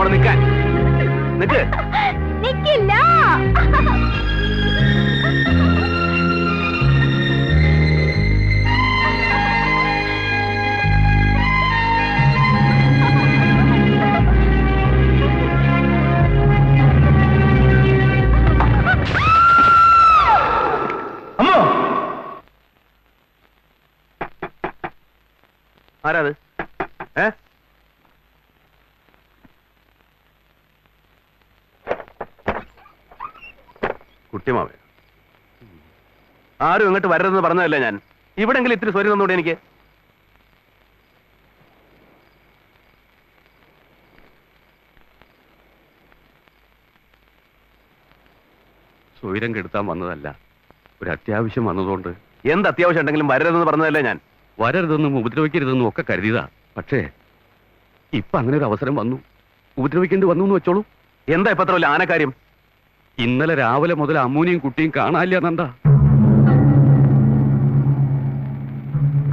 അവിടെ നിൽക്കാൻ. നിക്ക്. നിക്കില്ല. ആരാത്? കുട്ടിമാവേ, ആരും ഇങ്ങോട്ട് വരരുതെന്ന് പറഞ്ഞതല്ലേ ഞാൻ. ഇവിടെങ്കിലും ഇത്തിരി സ്വരം തന്നൂടെ എനിക്ക്? സ്വൈരം കെടുത്താൻ വന്നതല്ല, ഒരു അത്യാവശ്യം വന്നതുകൊണ്ട്. എന്ത് അത്യാവശ്യം ഉണ്ടെങ്കിലും വരരുതെന്ന് പറഞ്ഞതല്ലേ ഞാൻ. വരരുതെന്നും ഉപദ്രവിക്കരുതെന്നും ഒക്കെ കരുതിയതാ. പക്ഷേ ഇപ്പൊ അങ്ങനെ ഒരു അവസരം വന്നു, ഉപദ്രവിക്കേണ്ടി വന്നു എന്ന് വെച്ചോളൂ. എന്താ ഇപ്പൊ അത്ര വലിയ ആനക്കാര്യം? ഇന്നലെ രാവിലെ മുതൽ അമ്മൂനിയും കുട്ടിയും കാണാനില്ല. നന്ദ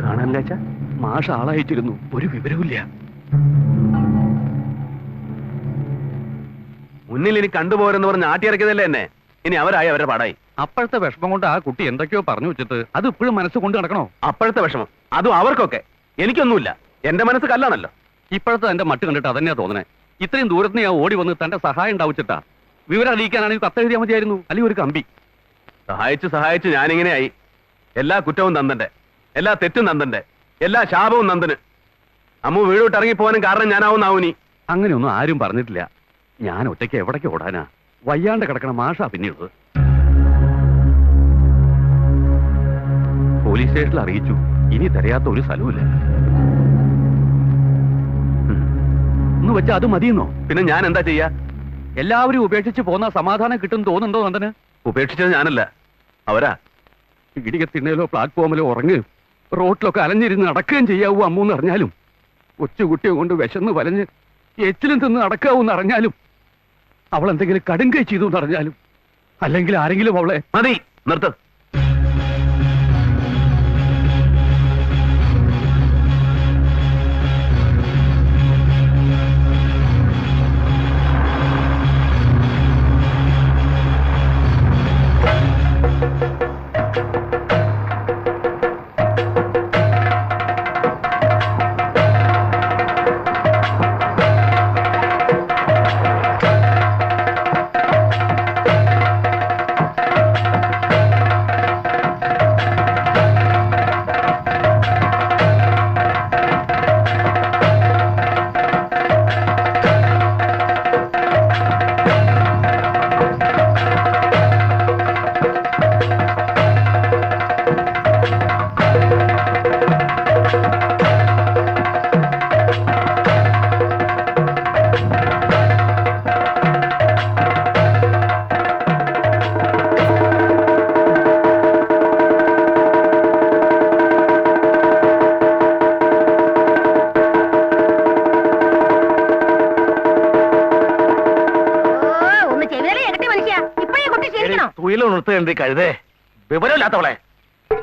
കാണാനില്ല. മാഷ ആളയച്ചിരുന്നു, ഒരു വിവരവുമില്ല. മുന്നിൽ ഇനി കണ്ടുപോരെന്ന് പറഞ്ഞ് ആട്ടിയിറക്കിയതല്ലേ എന്നെ. ഇനി അവരായി അവരുടെ പാടായി. അപ്പോഴത്തെ വിഷമം കൊണ്ട് ആ കുട്ടി എന്തൊക്കെയോ പറഞ്ഞു വെച്ചിട്ട് അത് ഇപ്പോഴും മനസ്സ് കൊണ്ട് നടക്കണോ? അപ്പോഴത്തെ വിഷമം അതും അവർക്കൊക്കെ, എനിക്കൊന്നുമില്ല. എന്റെ മനസ്സ് കല്ലാണല്ലോ. ഇപ്പോഴത്തെ എന്റെ മട്ട് കണ്ടിട്ട് അതന്നെയാ തോന്നണേ. ഇത്രയും ദൂരത്ത് ഞാൻ ഓടി വന്ന് തന്റെ സഹായം ഉണ്ടാവിച്ചിട്ടാ. വിവരം അറിയിക്കാനാണെങ്കിൽ കത്തെഴുതിയാൽ മതിയായിരുന്നു, അല്ലെങ്കിൽ ഒരു കമ്പി. സഹായിച്ച് ഞാനിങ്ങനെയായി. എല്ലാ കുറ്റവും നന്ദന്റെ, എല്ലാ തെറ്റും നന്ദന്റെ, എല്ലാ ശാപവും നന്ദന്. അമ്മു വീട് വിട്ട് ഇറങ്ങിപ്പോവാനും കാരണം ഞാനാവുന്നാവൂ. നീ അങ്ങനെയൊന്നും ആരും പറഞ്ഞിട്ടില്ല. ഞാൻ ഒറ്റയ്ക്ക് എവിടേക്ക് ഓടാനാ? വയ്യാണ്ട് കിടക്കണ മാഷാ പിന്നെയുള്ളത്. പോലീസ് സ്റ്റേഷനിൽ അറിയിച്ചു, ഇനി തരയാത്ത ഒരു സ്ഥലവുമില്ല എന്ന് വെച്ചാൽ അത് മതിയെന്നോ? പിന്നെ ഞാൻ എന്താ ചെയ്യാ? എല്ലാവരും ഉപേക്ഷിച്ച് പോന്ന സമാധാനം കിട്ടും തോന്നുന്നുണ്ടോ നന്ദന്? ഉപേക്ഷിച്ചത് ഞാനല്ല, അവരാ. ഇടികത്തിണ്ണയിലോ പ്ലാറ്റ്ഫോമിലോ ഉറങ്ങുകയും റോട്ടിലൊക്കെ അലഞ്ഞിരുന്ന് നടക്കുകയും ചെയ്യാവൂ അമ്മൂന്ന് അറിഞ്ഞാലും, കൊച്ചുകുട്ടിയെ കൊണ്ട് വിശന്ന് വലഞ്ഞ് എച്ചിലും തിന്ന് നടക്കാവൂന്ന് അറിഞ്ഞാലും, അവൾ എന്തെങ്കിലും കടുങ്കൈ ചെയ്തു എന്നറിഞ്ഞാലും, അല്ലെങ്കിൽ ആരെങ്കിലും അവളെ... മതി, നിർത്ത്. കഴുതേ, വിവരമില്ലാത്തവളെ.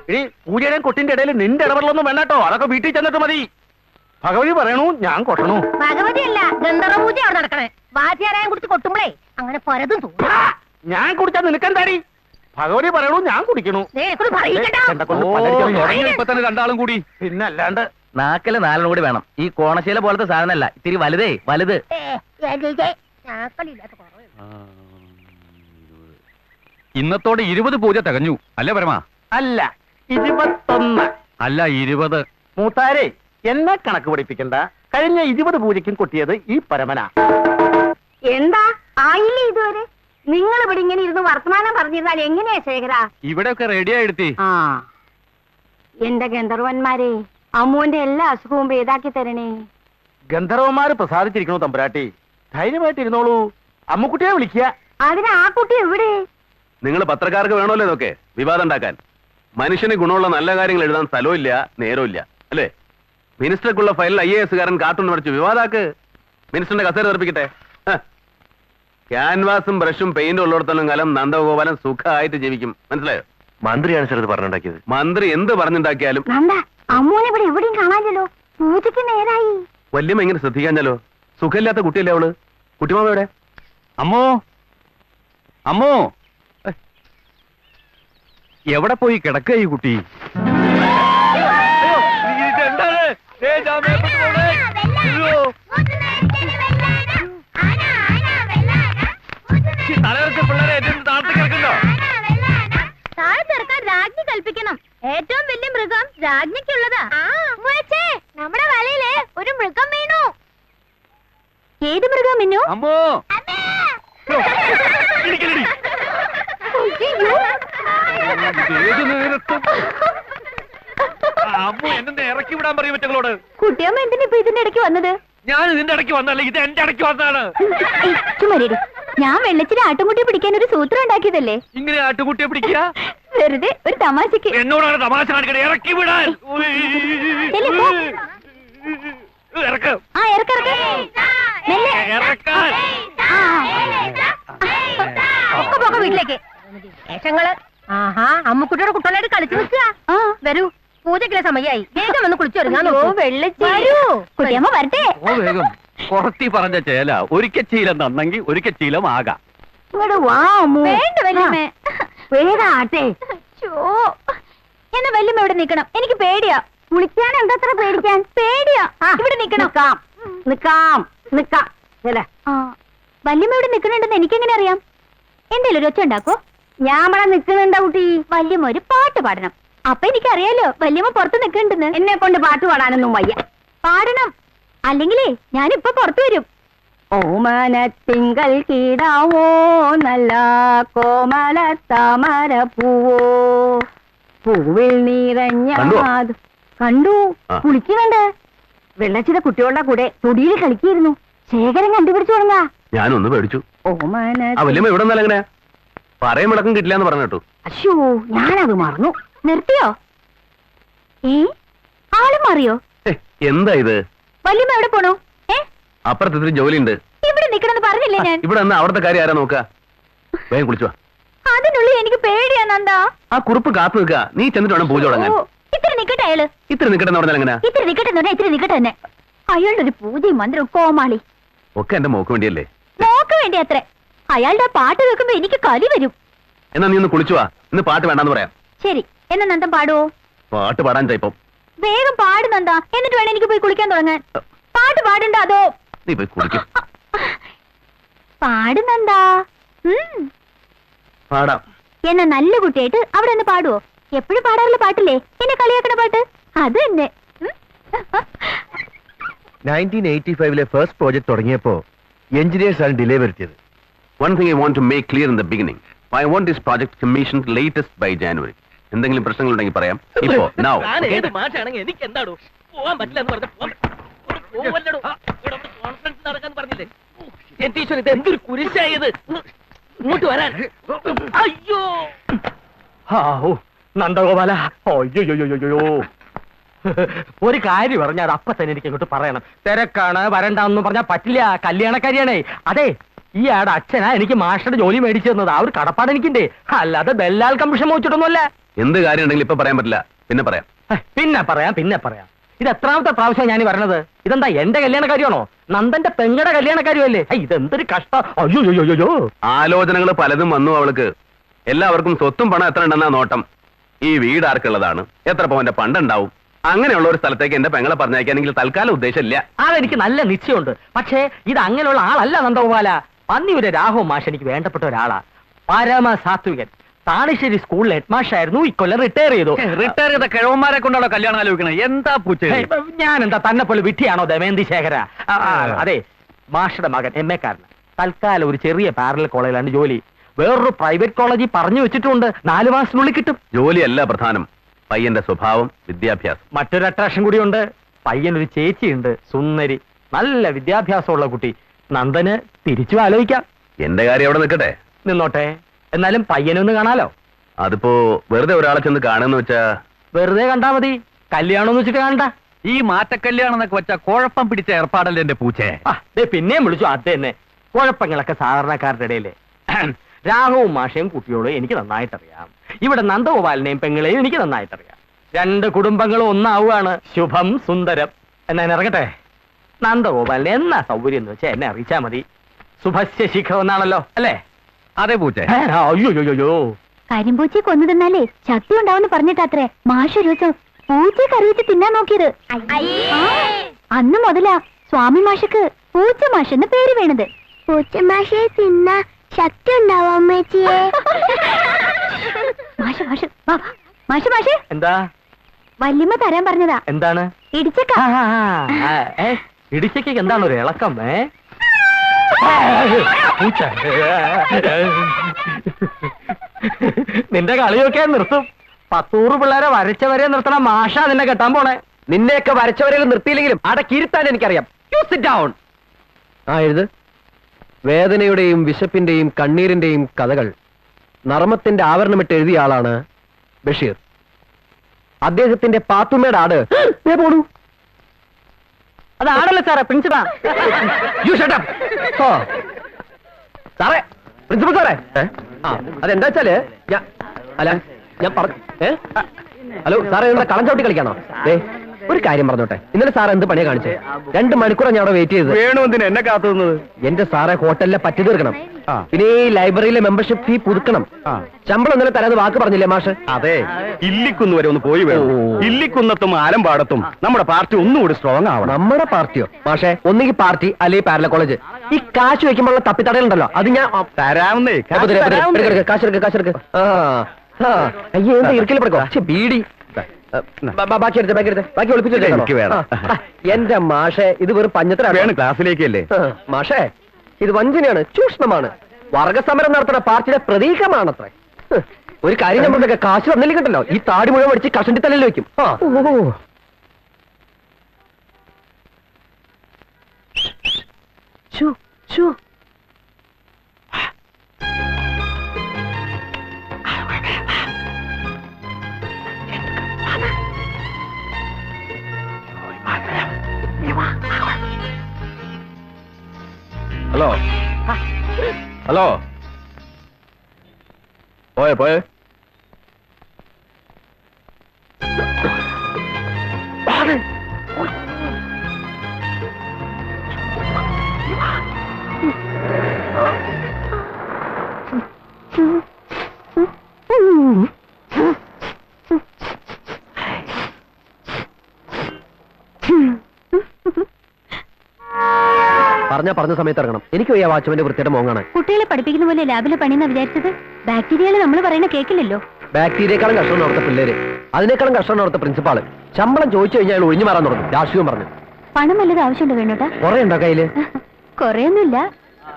ഇനി പൂജയുടെയും കൊട്ടിന്റെ ഇടയിൽ നിന്റെ ഇടപെടലൊന്നും വേണ്ടട്ടോ. അതൊക്കെ വീട്ടിൽ ചെന്നിട്ട് മതി. ഭഗവതി പറയണു, ഞാൻ കൊട്ടണു. ഭഗവതിയല്ല, ഗന്ധർവ പൂജ അവിടെ നടക്കണേ. വാദ്യാരായം കുടിച്ച് കൊട്ടുമ്പളേ അങ്ങനെ പരതും തോന്നും. ഞാൻ കുടിച്ചാൽ നിനക്കെന്താടി? ഭഗവതി പറയണു, ഞാൻ കുടിക്കണു. ഇപ്പൊ തന്നെ രണ്ടാളും കൂടി. പിന്നെ അല്ലാണ്ട് നാക്കല് നാലെണ്ണം കൂടി വേണം. ഈ കോണശീല പോലത്തെ സാധനമല്ല, ഇത്തിരി വലുതേ വലുത്. ഇന്നത്തോടെ 20 പൂജ തികഞ്ഞു അല്ലേ പരമാ? അല്ല 21. അല്ല 20. മൂത്താരെ എന്നെ കണക്ക് പഠിപ്പിക്കണ്ട. കഴിഞ്ഞ 20 പൂജയ്ക്കും കൊട്ടിയത് ഈ പരമനാ. എന്താ ആയില്ലേ ഇതുവരെ? നിങ്ങൾ ഇവിടെ ഇങ്ങനെ ഇരുന്ന് വർത്തമാനം പറഞ്ഞിരുന്നാൽ എങ്ങനെയാ ശേഖര? ഇവിടെയൊക്കെ റെഡിയായെടുത്തി. എന്റെ ഗന്ധർവന്മാരെ, അമ്മുവിന്റെ എല്ലാ അസുഖവും ഭേദാക്കി തരണേ. ഗന്ധർവന്മാര് പ്രസാദിച്ചിരിക്കണു തമ്പുരാട്ടി. ധൈര്യമായിട്ടിരുന്നോളൂ. അമ്മുക്കുട്ടിയെ വിളിക്കുക. അതിന് ആ കുട്ടി എവിടെ? നിങ്ങൾ പത്രക്കാർക്ക് വേണമല്ലോ ഇതൊക്കെ വിവാദം ഉണ്ടാക്കാൻ. മനുഷ്യന് ഗുണമുള്ള നല്ല കാര്യങ്ങൾ എഴുതാൻ സ്ഥലമില്ല, നേരമില്ല അല്ലേ? മിനിസ്റ്റർക്കുള്ള ഫയലിൽ IAS കാരൻ കാർട്ടൂൺ വരച്ചു. വിവാദാക്ക്. മിനിസ്റ്ററിന്റെ കസേര തെറിപ്പിക്കട്ടെ. ക്യാൻവാസും ബ്രഷും പെയിന്റും ഉള്ളിടത്തോളം കാലം നന്ദഗോപാലൻ സുഖമായിട്ട് ജീവിക്കും. മനസ്സിലായോ? മന്ത്രിയാണ് സാർ ഇത് പറഞ്ഞുണ്ടാക്കിയത്. മന്ത്രി എന്ത് പറഞ്ഞുണ്ടാക്കിയാലും അമ്മൂനെ ഇവിടെ എവിടെയും കാണാനല്ലോ. പൂജയ്ക്ക് നേരായി. വല്യമ്മ ഇങ്ങനെ ശ്രദ്ധിക്കാഞ്ഞാലോ? സുഖമില്ലാത്ത കുട്ടിയല്ലേ അവള്? കുട്ടിമാമ എവിടെ? അമ്മോ അമ്മോ, എവിടെ പോയി കിടക്കുക ഈ കുട്ടി? രാജ്ഞി കൽപ്പിക്കണം. ഏറ്റവും വലിയ മൃഗം രാജ്ഞിക്കുള്ളതാ. നമ്മുടെ വലയില് ഒരു മൃഗം വീണു. ഏത് മൃഗം മിന്നു? അമ്മോ ഏത് നേരത്തും അമ്മോ എന്നെ ഇറക്കി വിടാൻ പറയും മറ്റങ്ങളോട്. കുട്ടിയമ്മ എന്തിനാ ഇപ്പൊ ഇതിന്റെ ഇടയ്ക്ക് വന്നത്? ഞാൻ ഇതിന്റെ ഇടയ്ക്ക് വന്നല്ല, ഇത് എന്റെ ഇടയ്ക്ക് വന്നതാണ്. ചുമരേടി, ഞാൻ വെള്ളച്ചിരി ആട്ടുംകുട്ടിയെ പിടിക്കാൻ ഒരു സൂത്രം ഉണ്ടാക്കിയതല്ലേ. ഇങ്ങനെ ആട്ടുകുട്ടിയെ പിടിക്കുക? വെറുതെ ഒരു തമാശക്ക്. എന്നോടാണ് തമാശ കാണിക്കണേ. ഇറക്കി വിടാൻ. ചെല്ല് പോ. ഇറക്കാം. ആ ഇറക്കിറക്ക. ഇറക്കാൻ. ഒക്കെ പോക വീട്ടിലേക്ക്. ശേഷങ്ങള് ആഹാ അമ്മുക്കുട്ടിയുടെ കുട്ടികളായിട്ട് കളിച്ചു നിൽക്കുക. വരൂ, പൂജയ്ക്കുള്ള സമയായി. വേഗം വന്ന് കുളിച്ചു വരുന്ന കുട്ടിയമ്മ വരട്ടെ. ഓ വേഗം. കുറത്തി പറഞ്ഞ ചേല ഒരിക്കൽ ശീലം തന്നെങ്കിൽ ഒരിക്കൽ ശീലം ആകാം. ഇങ്ങോട്ട് വാ അമ്മു. വേണ്ട വല്യമ്മേ, വേഗാട്ടെ. എന്നാ വല്യമ്മ ഇവിടെ നിക്കണം, എനിക്ക് പേടിയാ. കുളിക്കാൻ എന്താ പേടിക്കാൻ? പേടിയാ. ഇവിടെ നിക്കണം. നിക്കാം നിക്കാം. വല്യമ്മ ഇവിടെ നിക്കണുണ്ടെന്ന് എനിക്കെങ്ങനെ അറിയാം? എന്തേലും ഒരു ഒച്ച ഉണ്ടാക്കോ? ഞാൻ ഇവിടെ നിക്കുന്നുണ്ടാ കുട്ടി. വല്യമ്മ ഒരു പാട്ട് പാടണം. അപ്പൊ എനിക്കറിയാലോ വല്യമ്മ പുറത്ത് നിക്കണ്ടെന്ന്. എന്നെ കൊണ്ട് പാട്ട് പാടാനൊന്നും വയ്യ. പാടണം, അല്ലെങ്കിലേ ഞാനിപ്പൊ പുറത്തു വരും. ഓമനത്തിങ്കൾ കീടാവോ നല്ല കോമല താമര പൂവോ പൂവിൽ നിറഞ്ഞ. കണ്ടു, കുളിക്കുന്നുണ്ട്. വെള്ളച്ചിത കുട്ടികളുടെ കൂടെ തൊടിയിൽ കളിക്കായിരുന്നു. ശേഖരൻ കണ്ടുപിടിച്ചു തുടങ്ങാ. ഞാനൊന്ന് പേടിച്ചു. ഓമന ഇവിടെ എങ്ങനെ പറയും വിളക്കം കിട്ടില്ല എന്ന് പറഞ്ഞു കേട്ടു. അശ്യോ, ഞാനത് മറന്നു. നിർത്തിയോ? ആള് മാറിയോ? എന്താ ഇത്? വല്യമ്മ എവിടെ പോണു? അപ്പുറത്ത് ഇത്തിരി ജോലി ഉണ്ട്. ഇവിടെ നിക്കണെന്ന് പറഞ്ഞില്ലേ ഞാൻ? ഇവിടെ നിന്ന് അവിടുത്തെ കാര്യം ആരാ നോക്ക? വേഗം കുളിച്ചു. അതിനുള്ളിൽ എനിക്ക് പേടിയാ നന്ദാ. ആ കുറിപ്പ് കാത്തു നിൽക്കുക. നീ ചെന്നിട്ട് വേണം പൂജ തുടങ്ങാൻ. ഇത്തിരി നിക്കട്ടെ അയാള്. ഇത്തിരി നിക്കട്ടെ പറഞ്ഞാൽ എങ്ങനെ? ഇത്തിരി നിക്കട്ടെ എന്ന് പറഞ്ഞാൽ ഇത്തിരി നിക്കട്ടെ തന്നെ. അയാളുടെ ഒരു പൂജയും മന്ത്രവും കോമാളി ഒക്കെ എന്റെ മോക്ക് വേണ്ടിയല്ലേ? മോക്ക് വേണ്ടി അത്രേ. അയാളുടെ പാട്ട് കേൾക്കുമ്പോ എനിക്ക് കലി വരും. എന്നാ നീ ഒന്ന് കുളിച്ചു വാ. ഇന്ന് പാട്ട് വേണ്ടെന്ന് പറയാം. ശരി, എന്നാ നന്ദൻ പാടുവോ? പാട്ട് പാടാൻ ഇപ്പം. വേഗം പാട് നന്ദാ, എന്നിട്ട് വേണം എനിക്ക് പോയി കുളിക്കാൻ തുടങ്ങാൻ. പാട്ട് പാടണ്ട അതോ? നീ പോയി കുളിക്കും. പാടുന്നെന്താ? പാടാം. എന്നാ നല്ല കുട്ടിയായിട്ട് അവിടെ ഒന്ന് പാടുവോ? എപ്പോഴും പാടാറുള്ള പാട്ടില്ലേ, എന്നെ കളിയാക്കണ പാട്ട്? അത് തന്നെ. 1985 ഫസ്റ്റ് പ്രോജക്ട് തുടങ്ങിയപ്പോ എഞ്ചിനീയേഴ്സ് ആണ് ഡിലേ വരുത്തിയത്. One thing I want to make clear in the beginning. I want this project commissioned latest by January. എന്തെങ്കിലും പ്രശ്നങ്ങളുണ്ടെങ്കിൽ പറയാം. ഇപ്പോ now. എനിക്ക് എന്താണോ പോവാൻ പറ്റില്ല എന്ന് പറഞ്ഞില്ലേ? ഇത് എന്തൊരു കുരിശായത്. ഇങ്ങോട്ട് വരാൻ. അയ്യോ നന്ദഗോപാല, അയ്യോ ഒരു കാര്യം പറഞ്ഞാൽ അത് അപ്പൊ തന്നെ എനിക്ക് ഇങ്ങോട്ട് പറയണം. തിരക്കാണ്, വരണ്ടെന്ന് പറഞ്ഞാൽ പറ്റില്ല. കല്യാണക്കാരിയാണേ. അതെ, ഈ ആടെ അച്ഛനാ എനിക്ക് മാസ്റ്ററുടെ ജോലി മേടിച്ചു തന്നത്. ആ ഒരു കടപ്പാട് എനിക്കുണ്ട്. അല്ലാതെ ദല്ലാൽ കമ്മീഷൻ മോച്ചിട്ടൊന്നുമല്ല. എന്ത് കാര്യം ഉണ്ടെങ്കിലും ഇപ്പൊ പറയാൻ പറ്റില്ല, പിന്നെ പറയാം. പിന്നെ പറയാം. ഇത് എത്രാമത്തെ പ്രാവശ്യം ഞാൻ പറഞ്ഞത്? ഇതെന്താ എന്റെ കല്യാണക്കാരിയാണോ? നന്ദന്റെ പെങ്ങടെ കല്യാണക്കാരിയല്ലേ? ഇതെന്തൊരു കഷ്ടം. അയ്യോ ആലോചനകൾ പലതും വന്നു അവൾക്ക്. എല്ലാവർക്കും സ്വത്തും പണം എത്ര ഉണ്ടെന്നാ നോട്ടം. ഈ വീട് ആർക്കുള്ളതാണ്, എത്ര പവന്റെ പണ്ടുണ്ടാവും, അങ്ങനെയുള്ള ഒരു സ്ഥലത്തേക്ക് എന്റെ പെങ്ങളെ പറഞ്ഞയക്കാനെങ്കിൽ തൽക്കാലം ഉദ്ദേശമില്ല. അതെനിക്ക് നല്ല നിശ്ചയമുണ്ട്. പക്ഷേ ഇത് അങ്ങനെയുള്ള ആളല്ല നന്ദഗോപാല. പന്നിയുടെ രാഘവ മാഷ് എനിക്ക് വേണ്ടപ്പെട്ട ഒരാളാ. പരമസാത്വികൻ. താണിശ്ശേരി സ്കൂളിൽ ഹെഡ്മാഷായിരുന്നു. ഇക്കൊല്ലം റിട്ടയർ ചെയ്തു. റിട്ടയർ ചെയ്ത കിഴവന്മാരെ കൊണ്ടാണോ കല്യാണം ആലോചിക്കണേ? എന്താ പൂച്ച? ഞാൻ എന്താ തന്നെ പോലെ വിട്ടിയാണോ ദമയന്തി ശേഖര? അതെ, മാഷയുടെ മകൻ MA കാരന്. തൽക്കാലം ഒരു ചെറിയ പാരലൽ കോളേജിലാണ് ജോലി. വേറൊരു പ്രൈവറ്റ് കോളേജിൽ പറഞ്ഞു വെച്ചിട്ടുണ്ട്. 4 മാസത്തിനുള്ളിൽ കിട്ടും. ജോലിയല്ല പ്രധാനം, പയ്യന്റെ സ്വഭാവം, വിദ്യാഭ്യാസം. മറ്റൊരു അട്രാക്ഷൻ കൂടിയുണ്ട്. പയ്യനൊരു ചേച്ചിയുണ്ട്, സുന്ദരി, നല്ല വിദ്യാഭ്യാസമുള്ള കുട്ടി. നന്ദന് തിരിച്ചു ആലോചിക്കാം. എന്റെ കാര്യം അവിടെ നിൽക്കട്ടെ. നിന്നോട്ടെ, എന്നാലും പയ്യനൊന്ന് കാണാലോ. അതിപ്പോ വെറുതെ ഒരാളെ ചെന്ന് കാണുന്ന വെച്ചാ? വെറുതെ കണ്ടാ മതി, കല്യാണം എന്ന് വെച്ചിട്ട് കാണണ്ട. ഈ മാറ്റക്കല്യാണം എന്നൊക്കെ വെച്ചാ കുഴപ്പം പിടിച്ച ഏർപ്പാടല്ലേ എന്റെ പൂച്ചേ? പിന്നെയും വിളിച്ചു അത് തന്നെ. കുഴപ്പങ്ങളൊക്കെ സാധാരണക്കാരുടെ ഇടയിലെ. രാഘവും മാഷയും കുട്ടിയോടും എനിക്ക് നന്നായിട്ടറിയാം. ഇവിടെ നന്ദഗോപാലിനെയും പെങ്ങളെയും എനിക്ക് നന്നായിട്ടറിയാം. 2 കുടുംബങ്ങളും ഒന്നാവുകയാണ്. ശുഭം സുന്ദരം. എന്നാ ഇറങ്ങട്ടെ. നന്ദഗോപാലിന് എന്നാ സൗകര്യം എന്ന് വെച്ചാൽ എന്നെ അറിയിച്ചാ മതി. ശുഭസ്യ ശീഘ്രം എന്നാണല്ലോ അല്ലേ? അതെ പൂച്ച. അയ്യോ കരിമ്പൂച്ചയെ കൊന്നു തിന്നാലേ ശക്തി ഉണ്ടാവുമെന്ന് പറഞ്ഞിട്ടത്രേ മാഷ് ഒരു ദിവസം പൂച്ചയെ കറിവെച്ച് തിന്നാൻ നോക്കിയത്. ആ, അന്ന് മുതലാ സ്വാമി മാഷക്ക് പൂച്ച മാഷ് എന്ന് പേര് വീണത്. പൂച്ച മാഷയെ തിന്നാ ശക്തി ഉണ്ടാവും അമ്മേച്ചിയെ. മാഷ് മാഷ് വാ, വാ. മാഷ് മാഷ് എന്താ വല്യമ്മ തരാൻ പറഞ്ഞതാ. എന്താണ്? ഇടിച്ചക്ക. ഇടിച്ചയ്ക്ക് എന്താണ് ഒരു ഇളക്കം? പൂച്ച നിന്റെ കളിയൊക്കെ നിർത്തും. 100 പിള്ളേരെ വരച്ചവരെ നിർത്തണ മാഷ നിന്നെ കെട്ടാൻ പോണേ. നിന്നെയൊക്കെ വരച്ചവരെയും നിർത്തിയില്ലെങ്കിലും അടക്കിയിരുത്താൻ എനിക്കറിയാം. ഡൗൺ. ആ എഴുത്. വേദനയുടെയും വിശപ്പിന്റെയും കണ്ണീരിന്റെയും കഥകൾ നർമ്മത്തിന്റെ ആവരണമിട്ട് എഴുതിയ ആളാണ് ബഷീർ. അദ്ദേഹത്തിന്റെ പാത്തുമ്മയുടെ ആട് പോണു. അത് ആടല്ലേ സാറേ, പ്രിൻസിപ്പാ. സാറേ, പ്രിൻസിപ്പൽ സാറേ. അതെന്താ വെച്ചാല് ഞാൻ പറഞ്ഞു. ഹലോ സാറേ, എന്താ കളം ചവിട്ടി കളിക്കാണോ? ഒരു കാര്യം പറഞ്ഞോട്ടെ, ഇന്നലെ സാർ എന്ത് പണിയാ കാണിച്ചേ? 2 മണിക്കൂറാണ് ഞാൻ അവിടെ വെയിറ്റ് ചെയ്തത്. വേണു എന്തിനാ എന്നെ കാത്തുന്നത്? എന്റെ സാറെ ഹോട്ടലിലെ പറ്റി തീർക്കണം. പിന്നെ ഈ ലൈബ്രറിയിലെ മെമ്പർഷിപ്പ് ഫീ പുതുക്കണം. ശമ്പളം ഇന്നലെ തരാതെ വാക്ക് പറഞ്ഞില്ലേ മാഷ്? അതെ, ഇല്ലിക്കുന്ന് വരെ ഒന്ന് പോയി വേണം. ഇല്ലിക്കുന്നത്തും ആലമ്പാടത്തും നമ്മുടെ പാർട്ടി ഒന്നുകൂടി സ്ട്രോങ് ആവണം. നമ്മുടെ പാർട്ടിയോ? മാഷേ, ഒന്നുകിൽ പാർട്ടി അല്ലെങ്കിൽ പാരല കോളേജ്. ഈ കാശ് വെക്കുമ്പോഴുള്ള തപ്പിത്തടയുണ്ടല്ലോ, അത് ഞാൻ തരാവുന്നേ. കാശെടുക്ക്. അയ്യേ, എന്താ ഇരിക്കൽ പെടുക്കോ? ബീഡി ബാക്കി ഒളിപ്പിച്ചു. എനിക്ക് വേണം. എന്റെ മാഷേ, ഇത് വെറും പഞ്ഞത്തരാണ്. ക്ലാസ്സിലേക്കല്ലേ മാഷേ, ഇത് വഞ്ചനയാണ്, ചൂഷണമാണ്. വർഗസമരം നടത്തുന്ന പാർട്ടിയുടെ പ്രതീകമാണത്രേ. ഒരു കാര്യം നമ്മളൊക്കെ കാശ് തന്നില്ലെങ്കിൽ കിട്ടല്ലോ, ഈ താടി മുഴുവൻ അടിച്ച് കഷണ്ടി തലയിൽ വെക്കും. ഹലോ ഹലോ, പോയേ പറഞ്ഞ സമയത്ത് ഇറങ്ങണം. എനിക്ക് വയ്യ വാച്ച്മാന്റെ വൃത്തിയുടെ മോങ്ങാണ്. കുട്ടികളെ പഠിപ്പിക്കുന്ന പോലെ ലാബിലെ പണിയെന്നാ വിചാരിച്ചത്? ബാക്ടീരിയകൾ നമ്മൾ പറയുന്ന കേക്കില്ലല്ലോ. ബാക്ടീരിയക്കാളും കഷ്ടമാണ് അവിടുത്തെ പിള്ളേര്, അതിനേക്കാളും കഷ്ടമാണ് അവിടുത്തെ പ്രിൻസിപ്പാള്. ശമ്പളം ചോദിച്ചു കഴിഞ്ഞാൽ അയാൾ ഒഴിഞ്ഞു മാറാൻ തുടങ്ങും, രാഷ്ട്രീയം പറഞ്ഞു. പണം വല്ലത് ആവശ്യമുണ്ടോ വേണോട്ടാ? കുറെ ഉണ്ടോ കയ്യില്? കൊറേയൊന്നുമില്ല.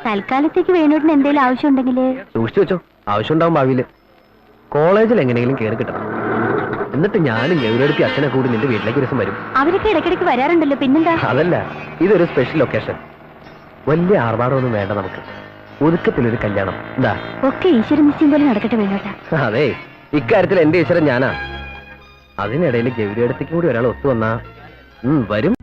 തൽക്കാലത്തേക്ക് വേണോട്ടിന് എന്തെങ്കിലും ആവശ്യമുണ്ടെങ്കിൽ സൂക്ഷിച്ചു വെച്ചോ, ആവശ്യം ഉണ്ടാവും ഭാവിയില്. കോളേജിൽ എങ്ങനെയെങ്കിലും കയറി കിട്ടണം. എന്നിട്ട് ഞാനും ഗൗരവടുത്തി അച്ഛനെ കൂടി നിന്റെ വീട്ടിലേക്ക് ഒരു ദിവസം വരും. അവരൊക്കെ ഇടയ്ക്കിടയ്ക്ക് വരാറുണ്ടല്ലോ, പിന്നെന്താ? അതല്ല, ഇതൊരു സ്പെഷ്യൽ ഒക്കേഷൻ. വലിയ ആർഭാടമൊന്നും വേണ്ട നമുക്ക്. ഒതുക്കത്തിലൊരു കല്യാണം. എന്താ? ഒക്കെ ഈശ്വര നിശ്ചയം പോലെ നടക്കട്ടെ വേണോട്ടാ. അതെ, ഇക്കാര്യത്തിൽ എന്റെ ഈശ്വരൻ ഞാനാ. അതിനിടയിൽ ഗൗരിയടുത്തേക്ക് കൂടി ഒരാൾ ഒത്തു വന്നാ വരും.